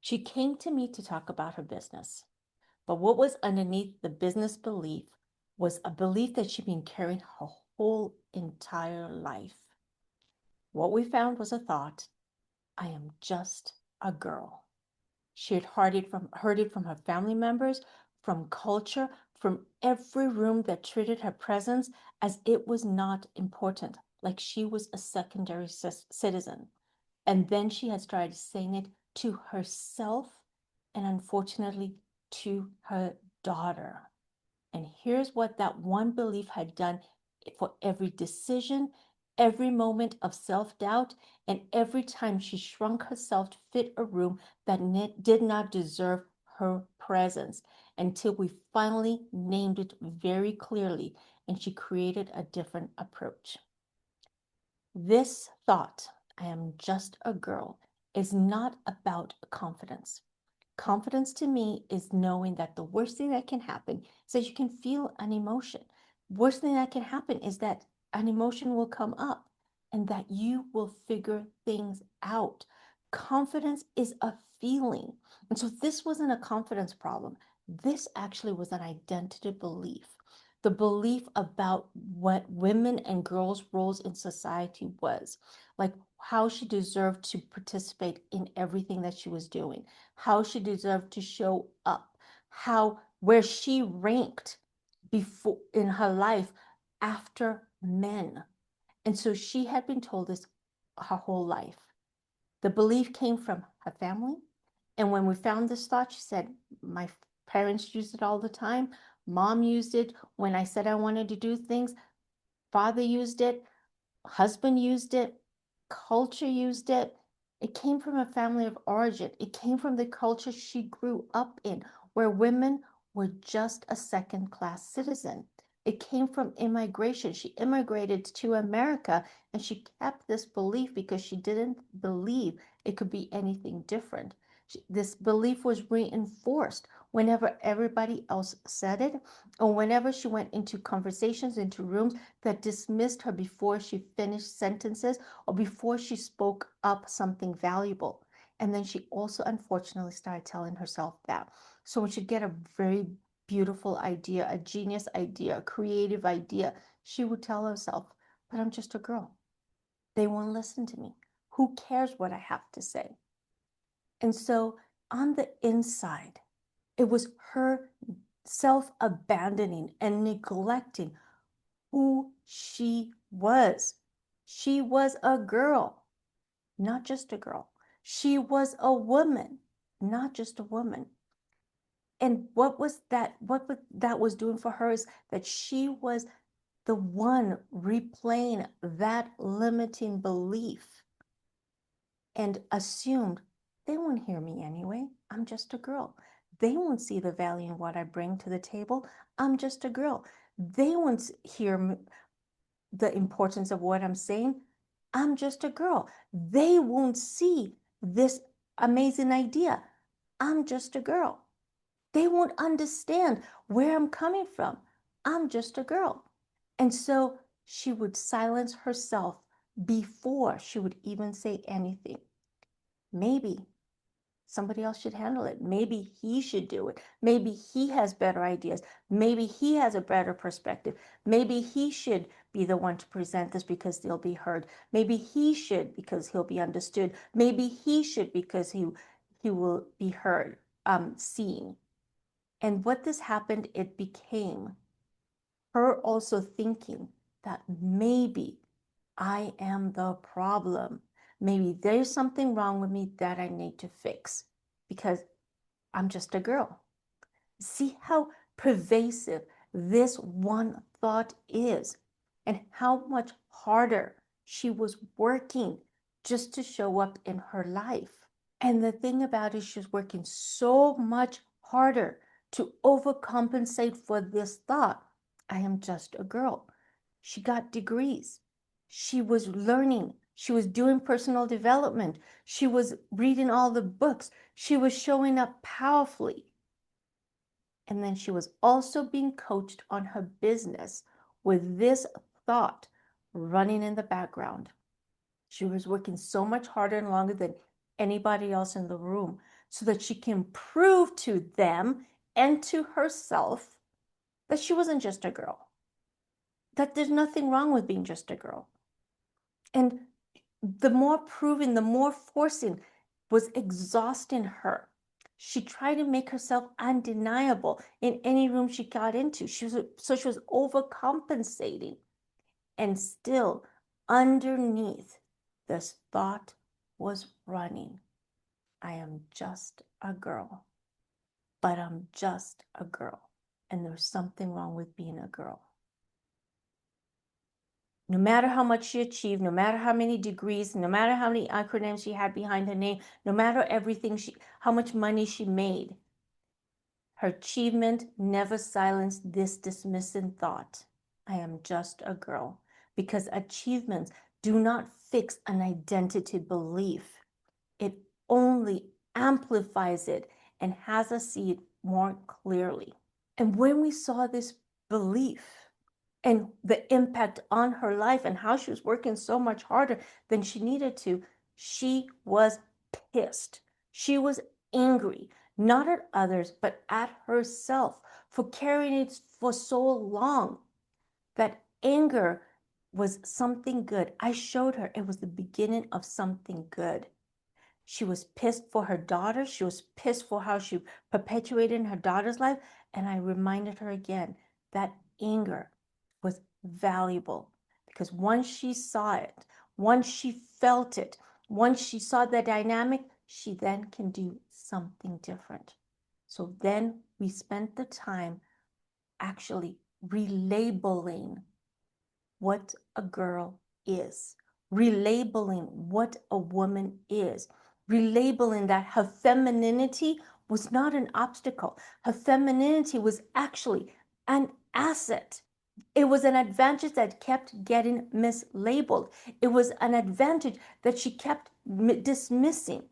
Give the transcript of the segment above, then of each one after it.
She came to me to talk about her business. But what was underneath the business belief was a belief that she'd been carrying her whole entire life. What we found was a thought: I am just a girl. She had heard it from her family members, from culture, from every room that treated her presence as it was not important, like she was a secondary citizen. And then she had started saying it to herself and unfortunately to her daughter. And here's what that one belief had done for every decision, every moment of self doubt, and every time she shrunk herself to fit a room that did not deserve her presence, until we finally named it very clearly and she created a different approach. This thought, I am just a girl, is not about confidence. Confidence to me is knowing that the worst thing that can happen is that you can feel an emotion. Worst thing that can happen is that an emotion will come up and that you will figure things out. Confidence is a feeling. And so this wasn't a confidence problem. This actually was an identity belief. The belief about what women and girls' roles in society was, like how she deserved to participate in everything that she was doing, how she deserved to show up, how where she ranked before in her life after men. And so she had been told this her whole life. The belief came from her family. And when we found this thought, she said, my parents used it all the time. Mom used it when I said I wanted to do things. Father used it. Husband used it. Culture used it. It came from a family of origin. It came from the culture she grew up in, where women were just a second-class citizen. It came from immigration. She immigrated to America and she kept this belief because she didn't believe it could be anything different. This belief was reinforced whenever everybody else said it, or whenever she went into conversations, into rooms that dismissed her before she finished sentences or before she spoke up something valuable. And then she also unfortunately started telling herself that. So when she get a very beautiful idea, a genius idea, a creative idea, she would tell herself, but I'm just a girl. They won't listen to me. Who cares what I have to say? And so on the inside, it was her self-abandoning and neglecting who she was. She was a girl, not just a girl. She was a woman, not just a woman. And what that was doing for her is that she was the one replaying that limiting belief and assumed they won't hear me anyway. I'm just a girl. They won't see the value in what I bring to the table. I'm just a girl. They won't hear the importance of what I'm saying. I'm just a girl. They won't see this amazing idea. I'm just a girl. They won't understand where I'm coming from. I'm just a girl. And so she would silence herself before she would even say anything. Maybe somebody else should handle it. Maybe he should do it. Maybe he has better ideas. Maybe he has a better perspective. Maybe he should be the one to present this because they'll be heard. Maybe he should because he'll be understood. Maybe he should because he will be heard, seen. And what this happened, it became her also thinking that maybe I am the problem. Maybe there's something wrong with me that I need to fix because I'm just a girl. See how pervasive this one thought is and how much harder she was working just to show up in her life. And the thing about it, she's working so much harder to overcompensate for this thought. I am just a girl. She got degrees. She was learning. She was doing personal development. She was reading all the books. She was showing up powerfully. And then she was also being coached on her business with this thought running in the background. She was working so much harder and longer than anybody else in the room so that she can prove to them and to herself that she wasn't just a girl, that there's nothing wrong with being just a girl. And the more proving, the more forcing was exhausting her. She tried to make herself undeniable in any room she got into. She was overcompensating. And still, underneath, this thought was running. I am just a girl, but I'm just a girl. And there's something wrong with being a girl. No matter how much she achieved, no matter how many degrees, no matter how many acronyms she had behind her name, no matter everything how much money she made, her achievement never silenced this dismissing thought. I am just a girl. Because achievements do not fix an identity belief. It only amplifies it and has us see it more clearly. And when we saw this belief and the impact on her life and how she was working so much harder than she needed to, she was pissed. She was angry, not at others, but at herself for carrying it for so long. That anger was something good. I showed her it was the beginning of something good. She was pissed for her daughter. She was pissed for how she perpetuated in her daughter's life. And I reminded her again that anger was valuable because once she saw it, once she felt it, once she saw the dynamic, she then can do something different. So then we spent the time actually relabeling what a girl is, relabeling what a woman is, relabeling that her femininity was not an obstacle. Her femininity was actually an asset. It was an advantage that kept getting mislabeled. It was an advantage that she kept dismissing.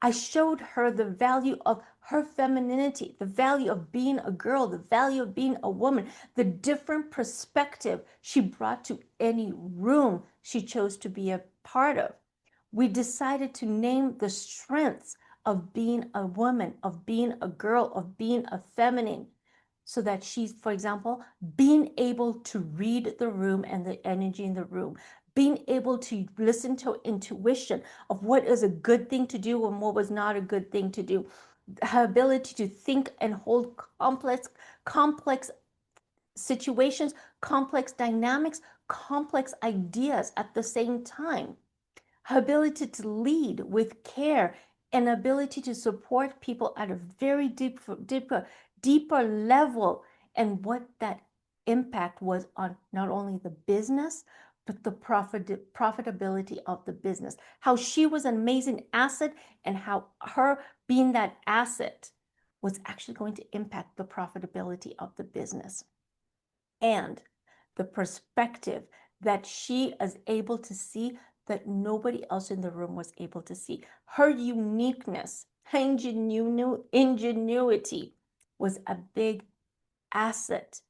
I showed her the value of her femininity, the value of being a girl, the value of being a woman, the different perspective she brought to any room she chose to be a part of. We decided to name the strengths of being a woman, of being a girl, of being a feminine, so that she's, for example, being able to read the room and the energy in the room, being able to listen to intuition of what is a good thing to do and what was not a good thing to do, her ability to think and hold complex situations, complex dynamics, complex ideas at the same time, her ability to lead with care and ability to support people at a very deeper level, and what that impact was on not only the business, but the profitability of the business. How she was an amazing asset and how her being that asset was actually going to impact the profitability of the business. And the perspective that she is able to see that nobody else in the room was able to see. Her uniqueness, her ingenuity was a big asset.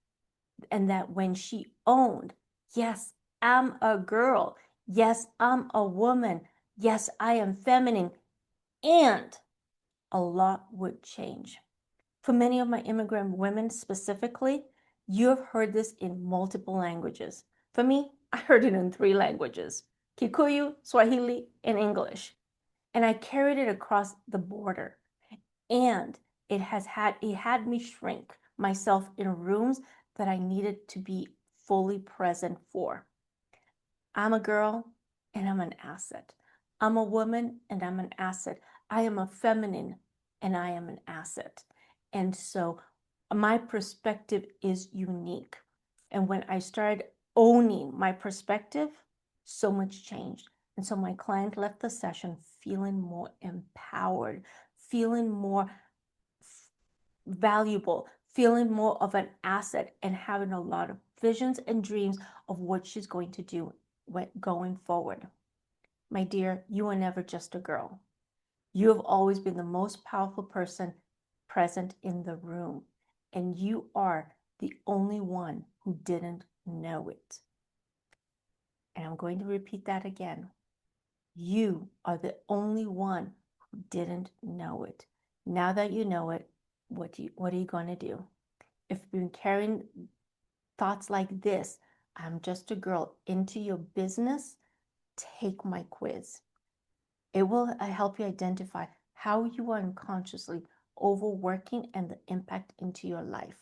And that when she owned, yes, I'm a girl. Yes, I'm a woman. Yes, I am feminine. And a lot would change. For many of my immigrant women specifically, you have heard this in multiple languages. For me, I heard it in 3 languages: Kikuyu, Swahili, and English. And I carried it across the border. And it had me shrink myself in rooms that I needed to be fully present for. I'm a girl and I'm an asset. I'm a woman and I'm an asset. I am a feminine and I am an asset. And so my perspective is unique. And when I started owning my perspective, so much changed. And so my client left the session feeling more empowered, feeling more valuable, feeling more of an asset, and having a lot of visions and dreams of what she's going to do going forward. My dear, you are never just a girl. You have always been the most powerful person present in the room, and you are the only one who didn't know it. And I'm going to repeat that again. You are the only one who didn't know it. Now that you know it, what are you going to do? If you've been carrying thoughts like this, I'm just a girl, into your business, take my quiz. It will help you identify how you are unconsciously overworking and the impact into your life.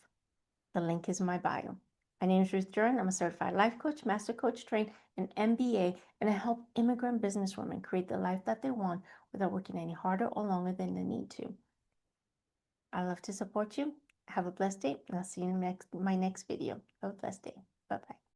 The link is in my bio. My name is Ruth Duren. I'm a certified life coach, master coach trained, an MBA, and I help immigrant businesswomen create the life that they want without working any harder or longer than they need to. I love to support you. Have a blessed day, and I'll see you in my next video. Have a blessed day. Bye-bye.